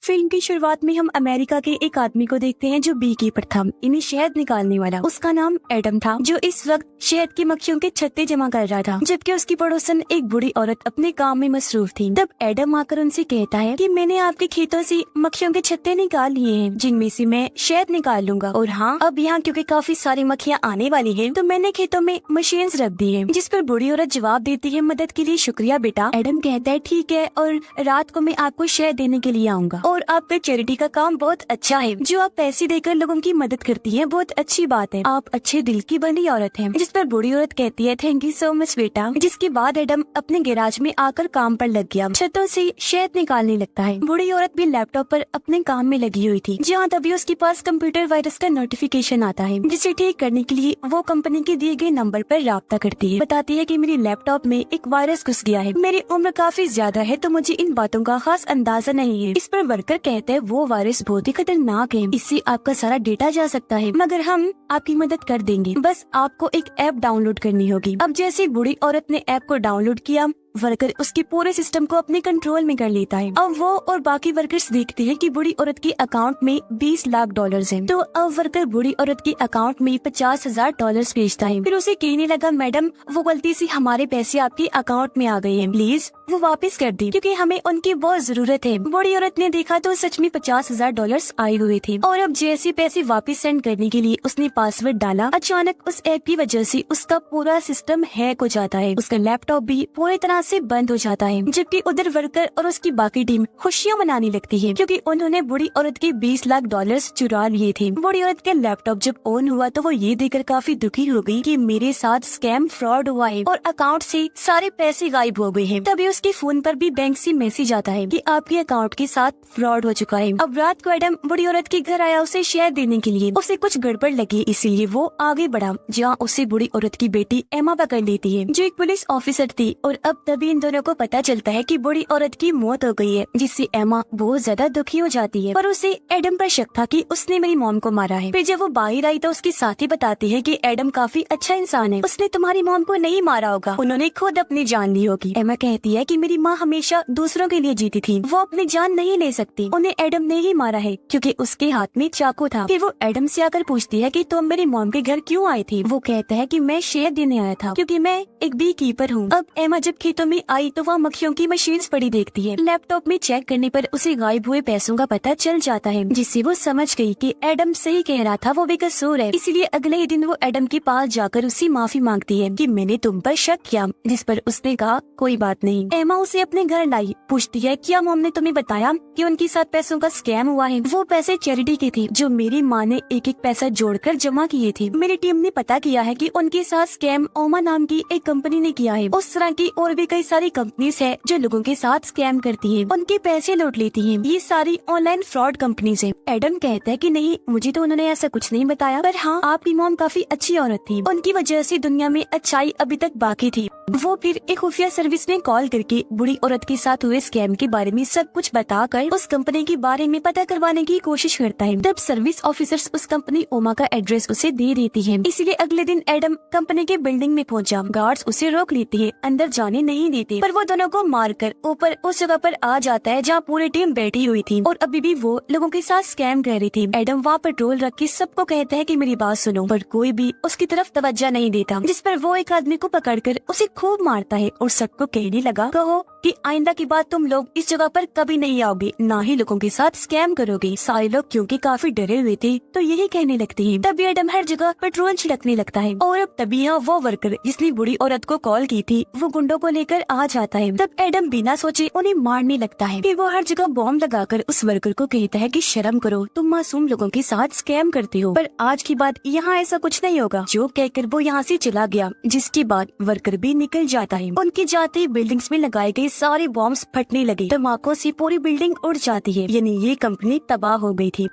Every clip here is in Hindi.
फिल्म की शुरुआत में हम अमेरिका के एक आदमी को देखते हैं जो बी कीपर था, इन्हें शहद निकालने वाला। उसका नाम एडम था, जो इस वक्त शहद की मक्खियों के छत्ते जमा कर रहा था, जबकि उसकी पड़ोसन एक बूढ़ी औरत अपने काम में मसरूफ थी। तब एडम आकर उनसे कहता है कि मैंने आपके खेतों से मक्खियों के छत्ते निकाल लिए हैं, जिनमें से मैं शहद निकाल लूंगा। और हाँ, अब यहाँ क्योंकि काफी सारी मक्खियाँ आने वाली है, तो मैंने खेतों में मशीन रख दी है। जिस पर बूढ़ी औरत जवाब देती है, मदद के लिए शुक्रिया बेटा। एडम कहता है ठीक है, और रात को मैं आपको शहद देने के लिए आऊंगा। और आपका चैरिटी का काम बहुत अच्छा है, जो आप पैसे देकर लोगों की मदद करती हैं, बहुत अच्छी बात है। आप अच्छे दिल की बनी औरत हैं। जिस पर बूढ़ी औरत कहती है थैंक यू सो मच बेटा। जिसके बाद एडम अपने गैराज में आकर काम पर लग गया, छतों से शहद निकालने लगता है। बूढ़ी औरत भी लैपटॉप पर अपने काम में लगी हुई थी, जहाँ तभी उसके पास कंप्यूटर वायरस का नोटिफिकेशन आता है, जिसे ठीक करने के लिए वो कंपनी के दिए गए नंबर पर राब्ता करती है। बताती है कि मेरी लैपटॉप में एक वायरस घुस गया है, मेरी उम्र काफी ज्यादा है, तो मुझे इन बातों का खास अंदाजा नहीं है। इस पर वर्कर कहते हैं वो वायरस बहुत ही खतरनाक है, इससे आपका सारा डेटा जा सकता है, मगर हम आपकी मदद कर देंगे, बस आपको एक ऐप डाउनलोड करनी होगी। अब जैसे बूढ़ी औरत ने ऐप को डाउनलोड किया, वर्कर उसके पूरे सिस्टम को अपने कंट्रोल में कर लेता है। अब वो और बाकी वर्कर्स देखते हैं कि बूढ़ी औरत के अकाउंट में 20 लाख डॉलर्स हैं। तो अब वर्कर बूढ़ी औरत के अकाउंट में 50,000 डॉलर्स भेजता है। फिर उसे कहने लगा मैडम, वो गलती से हमारे पैसे आपके अकाउंट में आ गए हैं, प्लीज वो वापस कर दी, क्योंकि हमें उनकी बहुत जरूरत है। बूढ़ी औरत ने देखा तो सच में 50,000 डॉलर्स आए हुए थे। और अब जैसे पैसे वापस सेंड करने के लिए उसने पासवर्ड डाला, अचानक उस ऐप की वजह से उसका पूरा सिस्टम हैक हो जाता है। उसका लैपटॉप भी पूरी तरह से बंद हो जाता है, जबकि उधर वर्कर और उसकी बाकी टीम खुशियां मनाने लगती है, क्योंकि उन्होंने बूढ़ी औरत के 20 लाख डॉलर्स चुरा लिए थे। बूढ़ी औरत का लैपटॉप जब ऑन हुआ तो वो ये देखकर काफी दुखी हो गई कि मेरे साथ स्कैम फ्रॉड हुआ है और अकाउंट से सारे पैसे गायब हो गए हैं। तभी उसके फोन पर भी बैंक से मैसेज आता है कि आपके अकाउंट के साथ फ्रॉड हो चुका है। अब रात को एडम बूढ़ी औरत के घर आया उसे शहद देने के लिए। उसे कुछ गड़बड़ लगी, इसीलिए वो आगे बढ़ा, जहाँ उसे बूढ़ी औरत की बेटी एमा पकड़ लेती है, जो एक पुलिस ऑफिसर थी। और अब तभी इन दोनों को पता चलता है कि बूढ़ी औरत की मौत हो गई है, जिससे एमा बहुत ज्यादा दुखी हो जाती है। पर उसे एडम पर शक था कि उसने मेरी मॉम को मारा है। फिर जब वो बाहर आई तो उसके साथी बताते हैं कि एडम काफी अच्छा इंसान है, उसने तुम्हारी मॉम को नहीं मारा होगा, उन्होंने खुद अपनी जान ली होगी। एमा कहती है कि मेरी माँ हमेशा दूसरों के लिए जीती थी, वो अपनी जान नहीं ले सकती, उन्हें एडम ने ही मारा है क्योंकि उसके हाथ में चाकू था। फिर वो एडम से आकर पूछती है कि तुम मेरी मॉम के घर क्यों आए थे। वो कहता है कि मैं शहद देने आया था, क्योंकि मैं एक बी कीपर हूँ। अब एमा जब खेतों में आई तो वह मक्खियों की मशीन्स पड़ी देखती है। लैपटॉप में चेक करने पर उसे गायब हुए पैसों का पता चल जाता है, जिससे वो समझ गई कि एडम सही कह रहा था, वो बेकसूर है। इसलिए अगले ही दिन वो एडम के पास जाकर उससे माफी मांगती है कि मैंने तुम पर शक किया, जिस पर उसने कहा कोई बात नहीं। एमा उसे अपने घर लाई, पूछती है क्या मॉम ने तुम्हें बताया कि उनके साथ पैसों का स्कैम हुआ है। वो पैसे चैरिटी के थे, जो मेरी माँ ने एक एक पैसा जोड़कर जमा किए थे। मेरी टीम ने पता किया है कि उनके साथ स्कैम ओमा नाम की एक कंपनी ने किया है। उस तरह की और भी कई सारी कंपनीज है जो लोगों के साथ स्कैम करती है, उनके पैसे लूट लेती है। ये सारी ऑनलाइन फ्रॉड कंपनीज है। एडम कहता है कि नहीं, मुझे तो उन्होंने ऐसा कुछ नहीं बताया, पर हाँ, आपकी मॉम काफी अच्छी औरत थी, उनकी वजह से दुनिया में अच्छाई अभी तक बाकी थी। वो फिर एक खुफिया सर्विस में कॉल करके बूढ़ी औरत के साथ हुए स्कैम के बारे में सब कुछ बताकर उस कंपनी के बारे में पता करवाने की कोशिश करता है। तब सर्विस ऑफिसर्स उस कंपनी ओमा का एड्रेस उसे दे देती है। इसलिए अगले दिन एडम कंपनी के बिल्डिंग में पहुंचा। गार्ड्स उसे रोक लेती है, अंदर जाने नहीं देते, पर वो दोनों को मारकर ऊपर उस जगह पर आ जाता है जहाँ पूरी टीम बैठी हुई थी और अभी भी वो लोगों के साथ स्कैम कर रही थी। एडम वहाँ पेट्रोल रख के सबको कहता है कि मेरी बात सुनो, पर कोई भी उसकी तरफ तवज्जो नहीं देता, जिस पर वो एक आदमी को पकड़कर उसे खूब मारता है और सबको कहने लगा कहो कि आइंदा की बात तुम लोग इस जगह पर कभी नहीं आओगे, ना ही लोगों के साथ स्कैम करोगे। सारे लोग क्योंकि काफी डरे हुए थे तो यही कहने लगते हैं। तभी एडम हर जगह पेट्रोल छिड़कने लगता है और अब तभी यहाँ वो वर्कर जिसने बूढ़ी औरत को कॉल की थी वो गुंडों को लेकर आ जाता है। तब एडम बिना सोचे उन्हें मारने लगता है। फिर वो हर जगह बॉम्ब लगाकर उस वर्कर को कहता है कि शर्म करो, तुम मासूम लोगों के साथ स्कैम करते हो। पर आज की बात यहाँ ऐसा कुछ नहीं होगा, जो कहकर वो यहाँ से चला गया, जिसके बाद वर्कर भी निकल जाता है। उनके जाते ही बिल्डिंग्स में लगाए गए सारे बॉम्ब्स फटने लगे, धमाकों से पूरी बिल्डिंग उड़ जाती है, यानी ये कंपनी तबाह हो गई थी।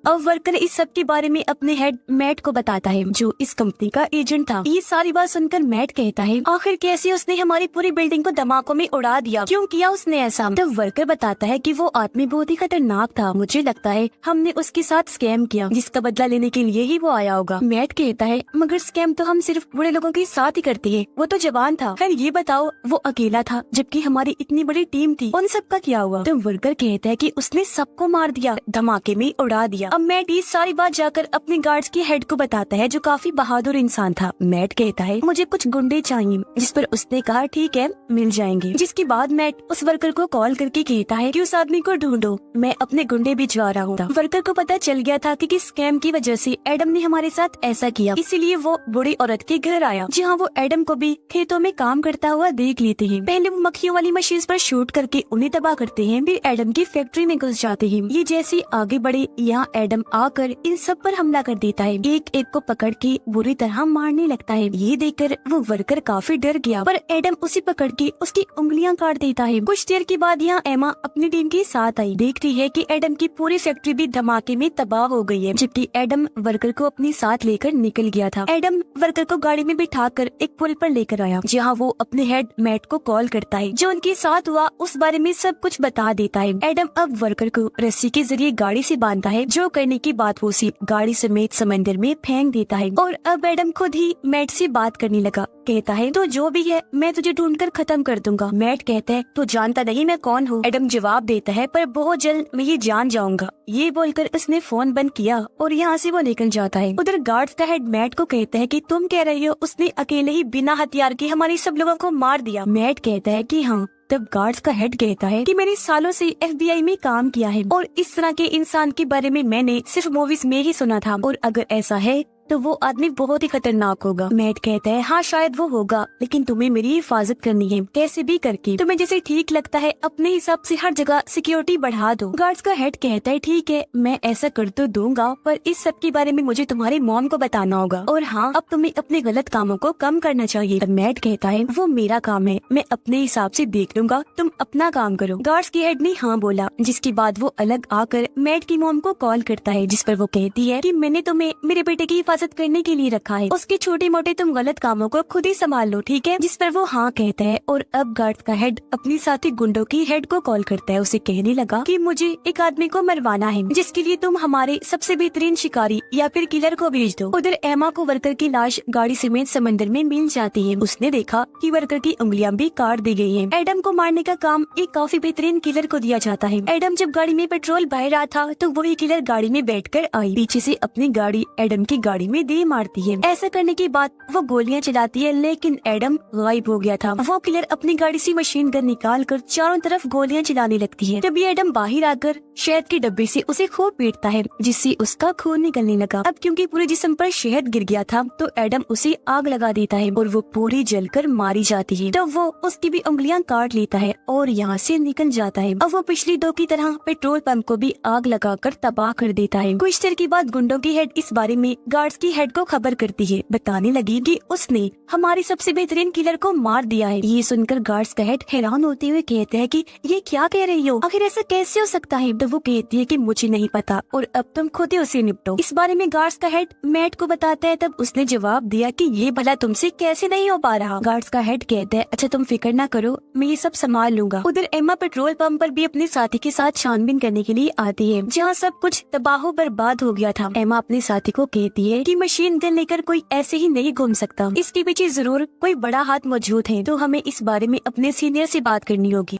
अब वर्कर इस सब के बारे में अपने हेड मैट को बताता है, जो इस कंपनी का एजेंट था। ये सारी बात सुनकर मैट कहता है, आखिर कैसे उसने हमारी पूरी बिल्डिंग को धमाकों में उड़ा दिया, क्यों किया उसने ऐसा? तब वर्कर बताता है कि वो आदमी बहुत ही खतरनाक था, मुझे लगता है हमने उसके साथ स्कैम किया, जिसका बदला लेने के लिए ही वो आया होगा। मैट कहता है, मगर स्कैम तो हम सिर्फ बुरे लोगों के साथ ही करते हैं, वो तो जवान था। फिर ये बताओ, वो अकेला था जबकि हमारी इतनी बड़ी टीम थी, उन सबका क्या हुआ? तो वर्कर कहता है कि उसने सबको मार दिया, धमाके में उड़ा दिया। अब मैट ये सारी बात जाकर अपने गार्ड्स के हेड को बताता है, जो काफी बहादुर इंसान था। मैट कहता है, मुझे कुछ गुंडे चाहिए, जिस पर उसने कहा ठीक है मिल जाएंगे। जिसके बाद मैट उस वर्कर को कॉल करके कहता है कि उस आदमी को ढूंढो, मैं अपने गुंडे भिजवा रहा हूँ। वर्कर को पता चल गया था कि स्कैम की वजह से एडम ने हमारे साथ ऐसा किया, इसीलिए वो बूढ़ी औरत के घर आया, जहाँ वो एडम को भी खेतों में काम करता हुआ देख लेते हैं। पहले वो मक्खियों वाली मशीन पर शूट करके उन्हें तबाह करते हैं, फिर एडम की फैक्ट्री में घुस जाते हैं। ये जैसे आगे बढ़े, यहाँ एडम आकर इन सब पर हमला कर देता है, एक एक को पकड़ के बुरी तरह मारने लगता है। ये देखकर वो वर्कर काफी डर गया, पर एडम उसे पकड़ के उसकी उंगलियां काट देता है। कुछ देर के बाद यहाँ एमा अपनी टीम के साथ आई, देखती है कि एडम की पूरी फैक्ट्री भी धमाके में तबाह हो गई है, जबकि एडम वर्कर को अपने साथ लेकर निकल गया था। एडम वर्कर को गाड़ी में बिठाकर एक पुल पर लेकर आया, जहाँ वो अपने हेड मैट को कॉल करता है, जो उनके साथ हुआ उस बारे में सब कुछ बता देता है। एडम अब वर्कर को रस्सी के जरिए गाड़ी से बांधता है, जो करने की बात वो उसे गाड़ी समेत समंदर में फेंक देता है। और अब एडम खुद ही मैट से बात करने लगा, कहता है तो जो भी है मैं तुझे ढूंढकर खत्म कर दूंगा। मैट कहता है तो जानता नहीं मैं कौन हूँ? एडम जवाब देता है, पर बहुत जल्द मैं ये जान जाऊंगा। ये बोलकर उसने फोन बंद किया और यहाँ से वो निकल जाता है। उधर गार्ड्स का हेड मैट को कहता है कि तुम कह रही हो उसने अकेले ही बिना हथियार के हमारे सब लोगों को मार दिया? मैट कहता है कि हाँ। तब गार्ड्स का हेड कहता है कि मैंने सालों से FBI में काम किया है और इस तरह के इंसान के बारे में मैंने सिर्फ मूवीज में ही सुना था, और अगर ऐसा है तो वो आदमी बहुत ही खतरनाक होगा। मैट कहता है हाँ शायद वो होगा, लेकिन तुम्हें मेरी हिफाजत करनी है, कैसे भी करके। तुम्हें जैसे ठीक लगता है अपने हिसाब से हर जगह सिक्योरिटी बढ़ा दो। गार्ड्स का हेड कहता है ठीक है मैं ऐसा कर तो दूंगा, पर इस सब के बारे में मुझे तुम्हारी मॉम को बताना होगा, और हाँ अब तुम्हें अपने गलत कामों को कम करना चाहिए। तब मैट कहता है वो मेरा काम है, मैं अपने हिसाब से देख लूंगा, तुम अपना काम करो। गार्ड्स के हेड ने हाँ बोला, जिसके बाद वो अलग आकर मैट की मॉम को कॉल करता है, जिस पर वो कहती है कि मैंने तुम्हें मेरे बेटे की हिफाजत करने के लिए रखा है, उसके छोटे मोटे तुम गलत कामों को खुद ही संभाल लो, ठीक है? जिस पर वो हाँ कहता है। और अब गार्ड्स का हेड अपनी साथी गुंडों की हेड को कॉल करता है, उसे कहने लगा कि मुझे एक आदमी को मरवाना है, जिसके लिए तुम हमारे सबसे बेहतरीन शिकारी या फिर किलर को भेज दो। उधर एमा को वर्कर की लाश गाड़ी समेत समंदर में मिल जाती है। उसने देखा कि वर्कर की उंगलियां भी काट दी गई हैं। एडम को मारने का काम एक काफी बेहतरीन किलर को दिया जाता है। एडम जब गाड़ी में पेट्रोल भर रहा था तो वही किलर गाड़ी में बैठकर आई, पीछे से अपनी गाड़ी एडम की गाड़ी में दे मारती है। ऐसा करने के बाद वो गोलियां चलाती है, लेकिन एडम गायब हो गया था। वो किलर अपनी गाड़ी से मशीन गन निकाल कर चारों तरफ गोलियां चलाने लगती है। तभी एडम बाहर आकर शहद के डब्बे से उसे खूब पीटता है, जिससे उसका खून निकलने लगा। अब क्योंकि पूरे जिस्म पर शहद गिर गया था तो एडम उसे आग लगा देता है और वो पूरी जलकर मारी जाती है। तब वो उसकी भी उंगलियां काट लेता है और यहाँ से निकल जाता है। अब वो पिछली दो की तरह पेट्रोल पंप को भी आग लगाकर तबाह कर देता है। कुछ देर के बाद गुंडों की हेड इस बारे में गार्ड्स की हेड को खबर करती है, बताने लगी कि उसने हमारी सबसे बेहतरीन किलर को मार दिया है। ये सुनकर गार्ड्स का हेड हैरान होते हुए कहते हैं कि ये क्या कह रही हो, आखिर ऐसा कैसे हो सकता है? तो वो कहती है कि मुझे नहीं पता और अब तुम खुद ही उसे निपटो। इस बारे में गार्ड्स का हेड मैट को बताता है। तब उसने जवाब दिया कि ये भला तुमसे कैसे नहीं हो पा रहा। गार्ड्स का हेड कहता है अच्छा तुम फिक्र ना करो, मैं ये सब संभाल लूंगा। उधर एम्मा पेट्रोल पंप पर भी अपने साथी के साथ छानबीन करने के लिए आती है, जहाँ सब कुछ तबाह बर्बाद हो गया था। एम्मा अपने साथी को कहती है कि मशीन गन लेकर कोई ऐसे ही नहीं घूम सकता, इसके पीछे जरूर कोई बड़ा हाथ मौजूद है, तो हमें इस बारे में अपने सीनियर से बात करनी होगी।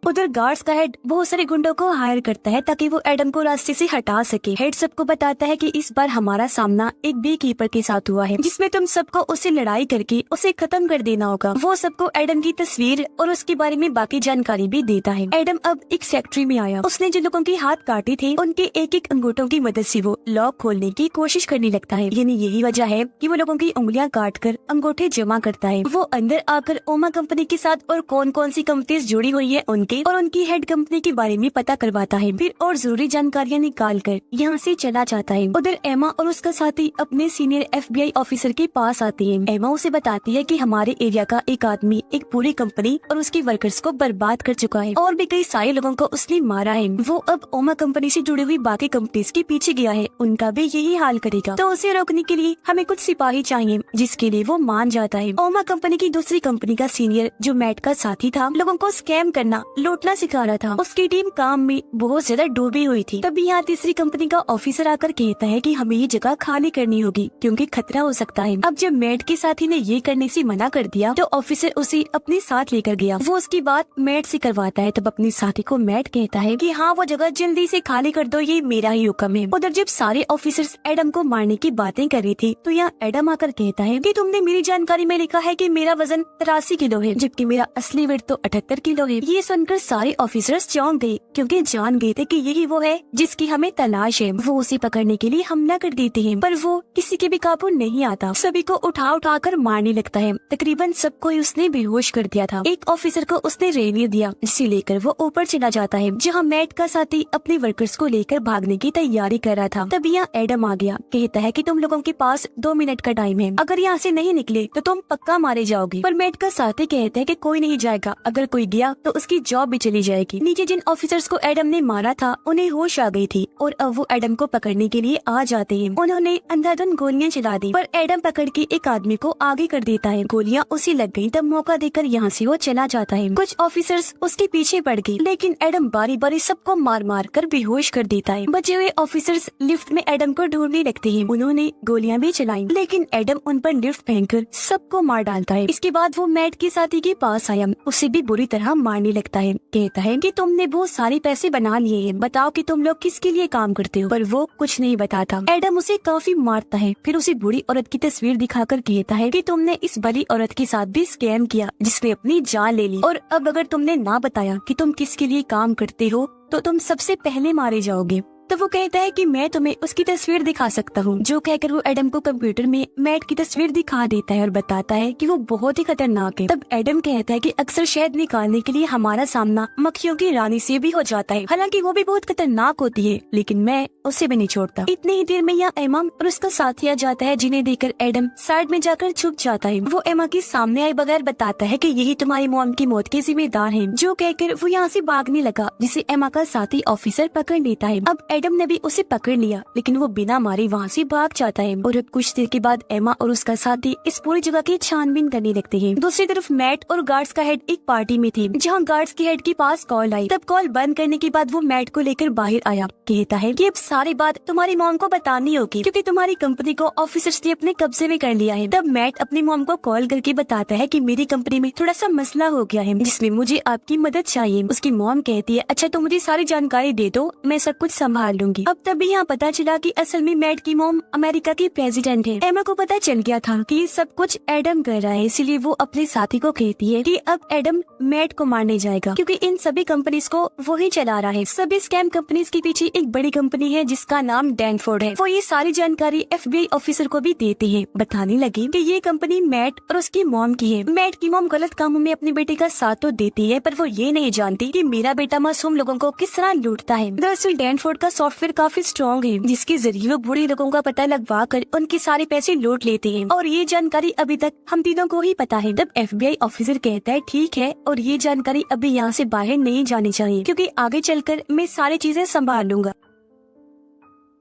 उधर गार्ड्स का हेड बहुत सारे गुंडों को हायर करता है ताकि वो एडम को रास्ते से हटा सके। हेड सबको बताता है कि इस बार हमारा सामना एक बी कीपर के साथ हुआ है, जिसमें तुम सबको उससे लड़ाई करके उसे खत्म कर देना होगा। वो सबको एडम की तस्वीर और उसके बारे में बाकी जानकारी भी देता है। एडम अब एक फैक्ट्री में आया। उसने जो लोगों के हाथ काटे थे उनके एक एक अंगूठों की मदद से वो लॉक खोलने की कोशिश करने लगता है। यानी यही वजह है कि वो लोगों की उंगलियां काट कर अंगूठे जमा करता है। वो अंदर आकर ओमा कंपनी के साथ और कौन कौन सी कंपनीज जुड़ी हुई है उनके और उनकी हेड कंपनी के बारे में पता करवाता है, फिर और जरूरी जानकारियाँ निकाल कर यहाँ से चला जाता है। उधर एमा और उसका साथी अपने सीनियर FBI ऑफिसर के पास आती है। एमा उसे बताती है कि हमारे एरिया का एक आदमी एक पूरी कंपनी और उसके वर्कर्स को बर्बाद कर चुका है और भी कई सारे लोगों को उसने मारा है। वो अब ओमा कंपनी से जुड़ी हुई बाकी कंपनीज के पीछे गया है, उनका भी यही हाल करेगा, तो उसे रोकने के लिए हमें कुछ सिपाही चाहिए, जिसके लिए वो मान जाता है। ओमा कंपनी की दूसरी कंपनी का सीनियर जो मैट का साथी था, लोगों को स्कैम करना, लूटना सिखा रहा था। उसकी टीम काम में बहुत ज्यादा डूबी हुई थी। तभी यहाँ तीसरी कंपनी का ऑफिसर आकर कहता है कि हमें ये जगह खाली करनी होगी क्योंकि खतरा हो सकता है। अब जब मैट के साथी ने ये करने से मना कर दिया तो ऑफिसर उसे अपने साथ लेकर गया। वो उसकी बात मैट से करवाता है। तब अपने साथी को मैट कहता है कि हाँ, वो जगह जल्दी से खाली कर दो, ये मेरा ही हुक्म है। उधर जब सारे ऑफिसर्स एडम को मारने की बातें कर रही थी तो यहाँ एडम आकर कहता है कि तुमने मेरी जानकारी में लिखा है कि मेरा वजन 83 किलो है, जबकि मेरा असली वेट तो 78 किलो है। ये सुनकर सारे ऑफिसर्स चौंक गए क्योंकि जान गए थे कि यही वो है जिसकी हमें तलाश है। वो उसे पकड़ने के लिए हमला कर देते हैं, पर वो किसी के भी काबू नहीं आता। सभी को उठा कर मारने लगता है। तकरीबन सबको उसने बेहोश कर दिया था। एक ऑफिसर को उसने रेनियर दिया, जिसे लेकर वो ऊपर चला जाता है, जहाँ मैट का साथी अपने वर्कर्स को लेकर भागने की तैयारी कर रहा था। तभी यहाँ एडम आ गया। कहता है कि तुम लोगों के पास 2 मिनट का टाइम है, अगर यहाँ से नहीं निकले तो तुम पक्का मारे जाओगे। पर मैट का साथी कहता है कि कोई नहीं जाएगा, अगर कोई गया तो उसकी जॉब भी चली जाएगी। नीचे जिन ऑफिसर्स को एडम ने मारा था उन्हें होश आ गई थी और अब वो एडम को पकड़ने के लिए आ जाते हैं। उन्होंने अंधाधुंध गोलियां चला दी, पर एडम पकड़ के एक आदमी को आगे कर देता है। गोलियां उसे लग गई। तब मौका देकर यहाँ से वो चला जाता है। कुछ ऑफिसर्स उसके पीछे पड़ गए, लेकिन एडम बारी बारी सबको मार मार कर बेहोश कर देता है। बचे हुए ऑफिसर्स लिफ्ट में एडम को ढूंढने लगते हैं। उन्होंने गोलियां भी चलाई, लेकिन एडम उन पर लिफ्ट फेंककर सबको मार डालता है। इसके बाद वो मैट के साथी के पास आया, उसे भी बुरी तरह मारने लगता है। कहता है कि तुमने बहुत सारे पैसे बना लिए हैं, बताओ कि तुम लोग किसके लिए काम करते हो। पर वो कुछ नहीं बताता। एडम उसे काफी मारता है, फिर उसे बुरी औरत की तस्वीर दिखाकर कहता है कि तुमने इस भली औरत के साथ भी स्कैम किया, जिसने अपनी जान ले ली, और अब अगर तुमने ना बताया कि तुम किसके लिए काम करते हो तो तुम सबसे पहले मारे जाओगे। तो वो कहता है कि मैं तुम्हें उसकी तस्वीर दिखा सकता हूँ। जो कहकर वो एडम को कंप्यूटर में मैट की तस्वीर दिखा देता है और बताता है कि वो बहुत ही खतरनाक है। तब एडम कहता है कि अक्सर शहद निकालने के लिए हमारा सामना मक्खियों की रानी से भी हो जाता है, हालांकि वो भी बहुत खतरनाक होती है, लेकिन मैं उसे भी नहीं छोड़ता। इतनी ही देर में यहाँ एमा और उसका साथी आ जाता है, जिन्हें देखकर एडम साइड में जाकर छुप जाता है। वो एमा के सामने आए बगैर बताता है कि यही तुम्हारी मॉम की मौत के जिम्मेदार है। जो कहकर वो यहाँ से भागने लगा, जिसे एमा का साथी ऑफिसर पकड़ लेता है। अब एडम ने भी उसे पकड़ लिया, लेकिन वो बिना मारे वहाँ से भाग जाता है। और अब कुछ देर के बाद एमा और उसका साथी इस पूरी जगह की छानबीन करने लगते हैं। दूसरी तरफ मैट और गार्ड्स का हेड एक पार्टी में थे, जहाँ गार्ड्स के हेड के पास कॉल आई। तब कॉल बंद करने के बाद वो मैट को लेकर बाहर आया। कहता है कि अब सारी बात तुम्हारी मॉम को बतानी होगी, क्योंकि तुम्हारी कंपनी को ऑफिसर्स ने अपने कब्जे में कर लिया है। तब मैट अपनी मॉम को कॉल करके बताता है कि मेरी कंपनी में थोड़ा सा मसला हो गया है, जिसमें मुझे आपकी मदद चाहिए। उसकी मॉम कहती है, अच्छा तो मुझे सारी जानकारी दे दो, मैं सब कुछ संभाल लूंगी। अब तभी यहाँ पता चला कि असल में मैट की मॉम अमेरिका की प्रेसिडेंट है। एमा को पता चल गया था कि ये सब कुछ एडम कर रहा है, इसलिए वो अपने साथी को कहती है कि अब एडम मैट को मारने जाएगा, क्योंकि इन सभी कंपनीज को वो ही चला रहा है। सभी स्कैम कंपनीज के पीछे एक बड़ी कंपनी है जिसका नाम डैनफोर्ड है। वो ये सारी जानकारी FBI ऑफिसर को भी देती है। बताने लगी कि ये कंपनी मैट और उसकी मॉम की है। मैट की मॉम गलत कामों में अपने बेटे का साथ तो देती है, पर वो ये नहीं जानती कि मेरा बेटा मासूम लोगों को किस तरह लूटता है। दरअसल डैनफोर्ड का सॉफ्टवेयर काफी स्ट्रॉन्ग है, जिसके जरिए वो बुरे लोगों का पता लगवा कर उनके सारे पैसे लूट लेते हैं, और ये जानकारी अभी तक हम तीनों को ही पता है। तब FBI ऑफिसर कहता है ठीक है, और ये जानकारी अभी यहाँ से बाहर नहीं जानी चाहिए, क्योंकि आगे चलकर मैं सारी चीजें संभाल लूंगा।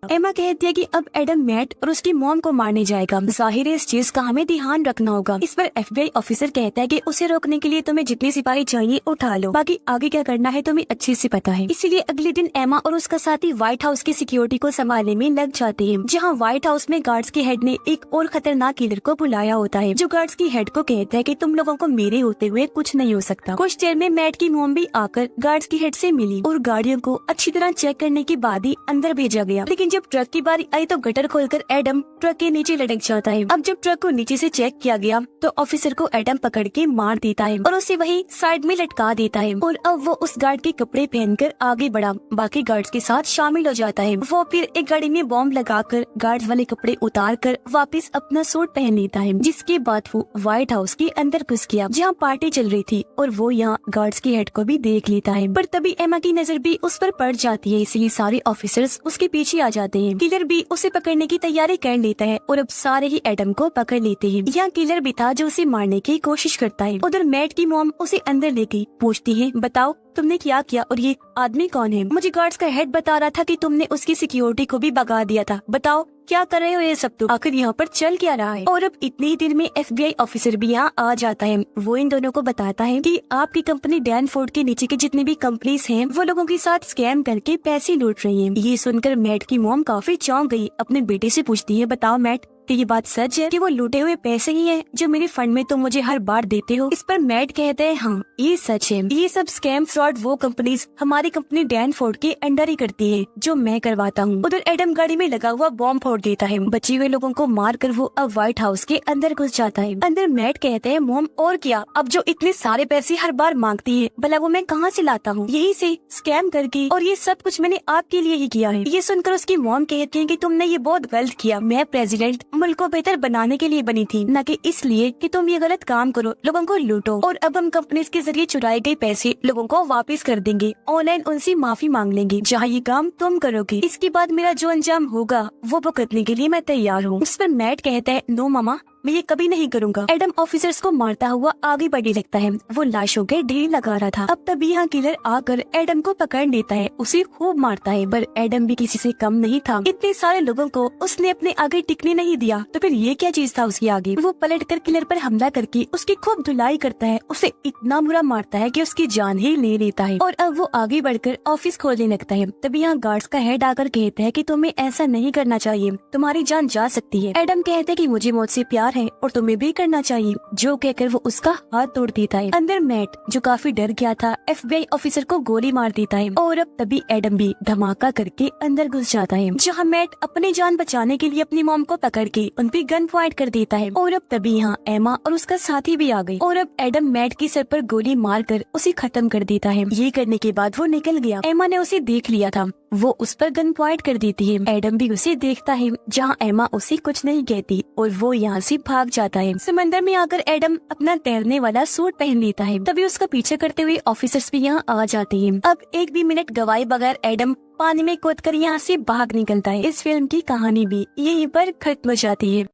एमा कहती है कि अब एडम मैट और उसकी मॉम को मारने जाएगा। जाहिर है इस चीज का हमें ध्यान रखना होगा। इस पर FBI ऑफिसर कहता है कि उसे रोकने के लिए तुम्हें जितने सिपाही चाहिए उठा लो, बाकी आगे क्या करना है तुम्हें अच्छे से पता है। इसीलिए अगले दिन एमा और उसका साथी व्हाइट हाउस की सिक्योरिटी को संभालने में लग जाते हैं, जहाँ व्हाइट हाउस में गार्ड्स के हेड ने एक और खतरनाक किलर को बुलाया होता है, जो गार्ड्स की हेड को कहता है कि तुम लोगों को मेरे होते हुए कुछ नहीं हो सकता। कुछ देर में मैट की मॉम भी आकर गार्ड्स की हेड से मिली और गाड़ियों को अच्छी तरह चेक करने के बाद ही अंदर भेजा गया। लेकिन जब ट्रक की बारी आई तो गटर खोलकर एडम ट्रक के नीचे लटक जाता है। अब जब ट्रक को नीचे से चेक किया गया तो ऑफिसर को एडम पकड़ के मार देता है और उसे वही साइड में लटका देता है। और अब वो उस गार्ड के कपड़े पहनकर आगे बढ़ा बाकी गार्ड्स के साथ शामिल हो जाता है। वो फिर एक गाड़ी में बॉम्ब लगाकर गार्ड्स वाले कपड़े उतार कर वापस अपना सूट पहन लेता है, जिसके बाद वो व्हाइट हाउस के अंदर घुस गया जहाँ पार्टी चल रही थी और वो यहाँ गार्ड्स के हेड को भी देख लेता है। पर तभी एमा की नजर भी उस पर पड़ जाती है, इसलिए सारे ऑफिसर्स उसके पीछे आ जाते हैं। किलर भी उसे पकड़ने की तैयारी कर लेता है और अब सारे ही एडम को पकड़ लेते हैं। यहाँ किलर भी था जो उसे मारने की कोशिश करता है। उधर मैट की मॉम उसे अंदर ले गई, पूछती है बताओ तुमने क्या किया और ये आदमी कौन है? मुझे गार्ड्स का हेड बता रहा था कि तुमने उसकी सिक्योरिटी को भी भगा दिया था, बताओ क्या कर रहे हो ये सब तुम? आखिर यहाँ पर चल क्या रहा है? और अब इतनी ही देर में FBI ऑफिसर भी यहाँ आ जाता है। वो इन दोनों को बताता है कि आपकी कंपनी डैनफोर्ड के नीचे की जितनी भी कंपनीज हैं वो लोगों के साथ स्कैम करके पैसे लूट रही हैं। ये सुनकर मैट की मॉम काफी चौंक गई, अपने बेटे से पूछती है बताओ मैट कि ये बात सच है कि वो लूटे हुए पैसे ही हैं जो मेरे फंड में तुम मुझे हर बार देते हो? इस पर मैट कहते हैं हाँ ये सच है, ये सब स्कैम फ्रॉड वो कंपनीज हमारी कंपनी डैनफोर्ड के अंडर ही करती है जो मैं करवाता हूँ। उधर एडम गाड़ी में लगा हुआ बॉम्ब फोड़ देता है, बचे हुए लोगों को मार कर वो अब व्हाइट हाउस के अंदर घुस जाता है। अंदर मैट कहते हैं मॉम और क्या, अब जो इतने सारे पैसे हर बार मांगती है भला वो मैं कहाँ से लाता हूँ? यही से स्कैम करके, और ये सब कुछ मैंने आपके लिए ही किया है। ये सुनकर उसकी मॉम कहती है कि तुमने ये बहुत गलत किया, मैं प्रेसिडेंट मुल्क को बेहतर बनाने के लिए बनी थी, न कि इसलिए कि तुम ये गलत काम करो, लोगों को लूटो। और अब हम कंपनी के जरिए चुराए गए पैसे लोगों को वापस कर देंगे, ऑनलाइन उनसे माफी मांग लेंगे जहाँ ये काम तुम करोगे। इसके बाद मेरा जो अंजाम होगा वो भुगतने के लिए मैं तैयार हूँ। उस पर मैट कहता है नो मामा, मैं ये कभी नहीं करूँगा। एडम ऑफिसर्स को मारता हुआ आगे बढ़ने लगता है, वो लाशों के ढेर लगा रहा था। अब तभी यहाँ किलर आकर एडम को पकड़ लेता है, उसे खूब मारता है, पर एडम भी किसी से कम नहीं था। इतने सारे लोगों को उसने अपने आगे टिकने नहीं दिया, तो फिर ये क्या चीज था उसके आगे? वो पलटकर किलर पर हमला करके उसकी खूब धुलाई करता है, उसे इतना बुरा मारता है कि उसकी जान ही ले लेता है। और अब वो आगे बढ़कर ऑफिस खोलने लगता है। तभी यहाँ गार्ड्स का हेड आकर कहता है कि तुम्हें ऐसा नहीं करना चाहिए, तुम्हारी जान जा सकती है। एडम कहते है कि मुझे मुझसे प्यार है और तुम्हें भी करना चाहिए, जो कहकर वो उसका हाथ तोड़ देता है। अंदर मैट जो काफी डर गया था FBI ऑफिसर को गोली मार देता है। और अब तभी एडम भी धमाका करके अंदर घुस जाता है, जहाँ मैट अपनी जान बचाने के लिए अपनी मॉम को पकड़ के उन पे गन पॉइंट कर देता है। और अब तभी यहाँ एमा और उसका साथी भी आ गई और अब एडम मैट के सर पर गोली मार कर उसे खत्म कर देता है। ये करने के बाद वो निकल गया। एमा ने उसे देख लिया था, वो उस पर गन पॉइंट कर देती है। एडम भी उसे देखता है, जहाँ एमा उसे कुछ नहीं कहती और वो यहाँ से भाग जाता है। समंदर में आकर एडम अपना तैरने वाला सूट पहन लेता है। तभी उसका पीछे करते हुए ऑफिसर्स भी यहाँ आ जाते हैं। अब एक भी मिनट गवाए बगैर एडम पानी में कूदकर यहाँ से भाग निकलता है। इस फिल्म की कहानी भी यहीं पर खत्म हो जाती है।